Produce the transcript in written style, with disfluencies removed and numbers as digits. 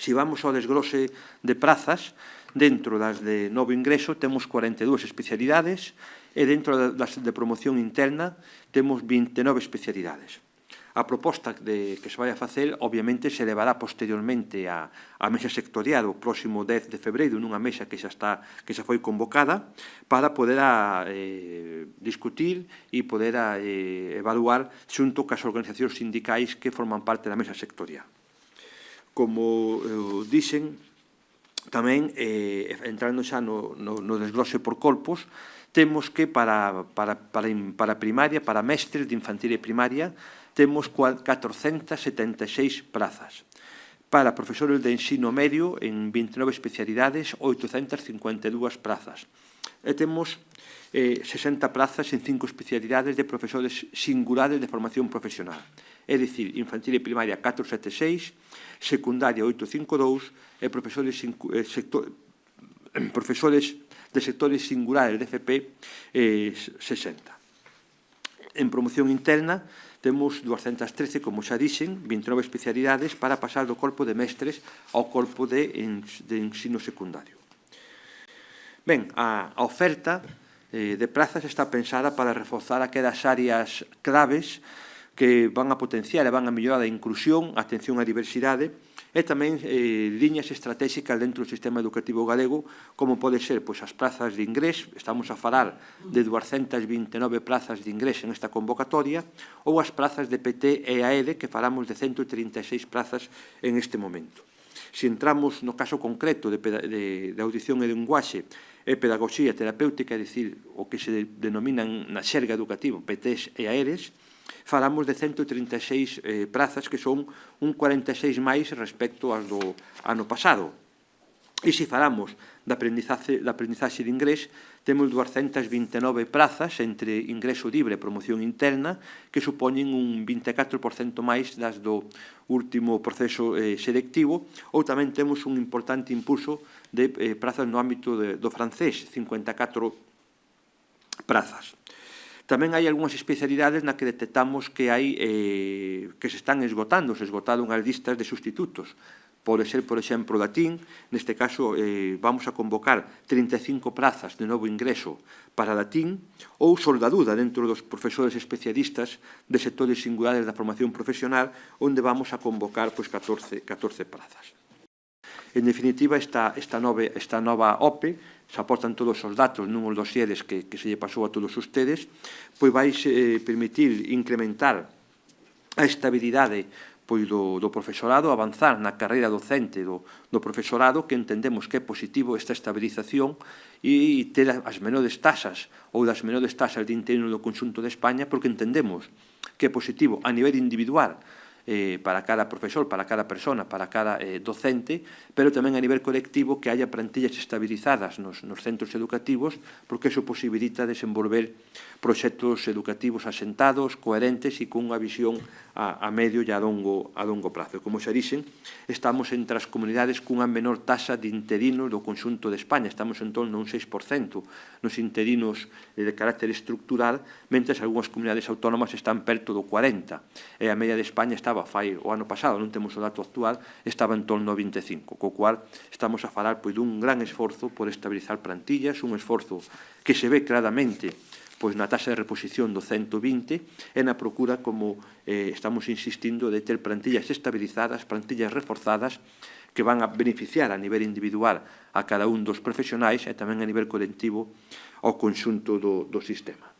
Se vamos ao desglose de prazas, dentro das de novo ingreso temos 42 especialidades e dentro das de promoción interna temos 29 especialidades. A proposta que se vai a facer, obviamente, se levará posteriormente á mesa sectorial o próximo 10 de febreiro nunha mesa que xa foi convocada para poder discutir e poder evaluar xunto cas organizacións sindicais que forman parte da mesa sectorial. Como dixen, tamén, entrando xa no desglose por corpos, temos que para primaria, para mestres de infantil e primaria, temos 476 prazas. Para profesores de ensino medio, en 29 especialidades, 852 prazas. E temos 60 plazas en 5 especialidades de profesores singulares de formación profesional. É dicir, infantil e primaria 476, secundaria 852 e profesores de sectores singulares de FP 60. En promoción interna temos 213, como xa dixen, 29 especialidades para pasar do corpo de mestres ao corpo de ensino secundario. Ben, a oferta de prazas está pensada para reforzar aquelas áreas claves que van a potenciar e van a mellorar a inclusión, a atención á diversidade e tamén liñas estratégicas dentro do sistema educativo galego, como pode ser as plazas de inglés, estamos a falar de 229 plazas de inglés en esta convocatoria, ou as plazas de PT e AED, que falamos de 136 plazas en este momento. Se entramos no caso concreto de audición e linguaxe e pedagogía terapéutica, é dicir, o que se denominan na xerga educativa PTs e AEDs, falamos de 136 prazas, que son un 46 máis respecto ás do ano pasado. E se falamos da aprendizaxe de inglés, temos 229 prazas entre ingreso libre e promoción interna, que supoñen un 24% máis das do último proceso selectivo, ou tamén temos un importante impulso de prazas no ámbito do francés, 54 prazas. Tamén hai algunhas especialidades na que detectamos que se están esgotando, se esgotaron as listas de sustitutos. Pode ser, por exemplo, latín, neste caso vamos a convocar 35 plazas de novo ingreso para latín, ou soldadura dentro dos profesores especialistas de sectores singulares da formación profesional, onde vamos a convocar 14 plazas. En definitiva, esta nova OPE, se aportan todos os datos nuns dosieres que se lle pasou a todos ustedes, pois vai permitir incrementar a estabilidade do profesorado, avanzar na carreira docente do profesorado, que entendemos que é positivo esta estabilización e ter as menores tasas ou das menores tasas de interino do conxunto de España, porque entendemos que é positivo a nivel individual para cada profesor, para cada persona, para cada docente, pero tamén a nivel colectivo que haya plantillas estabilizadas nos centros educativos, porque iso posibilita desenvolver proxectos educativos asentados, coherentes e cunha visión a medio e a longo prazo. Como xa dixen, estamos entre as comunidades cunha menor taxa de interinos do conxunto de España, estamos en torno a un 6% nos interinos de carácter estructural, mentre algunhas comunidades autónomas están perto do 40%, e a media de España estaba o ano pasado, non temos o dato actual, estaba en torno ao 25%, co cual estamos a falar dun gran esforzo por estabilizar plantillas, un esforzo que se ve claramente na taxa de reposición do 120 e na procura, como estamos insistindo, de ter plantillas estabilizadas, plantillas reforzadas, que van a beneficiar a nivel individual a cada un dos profesionais e tamén a nivel colectivo ao conxunto do sistema.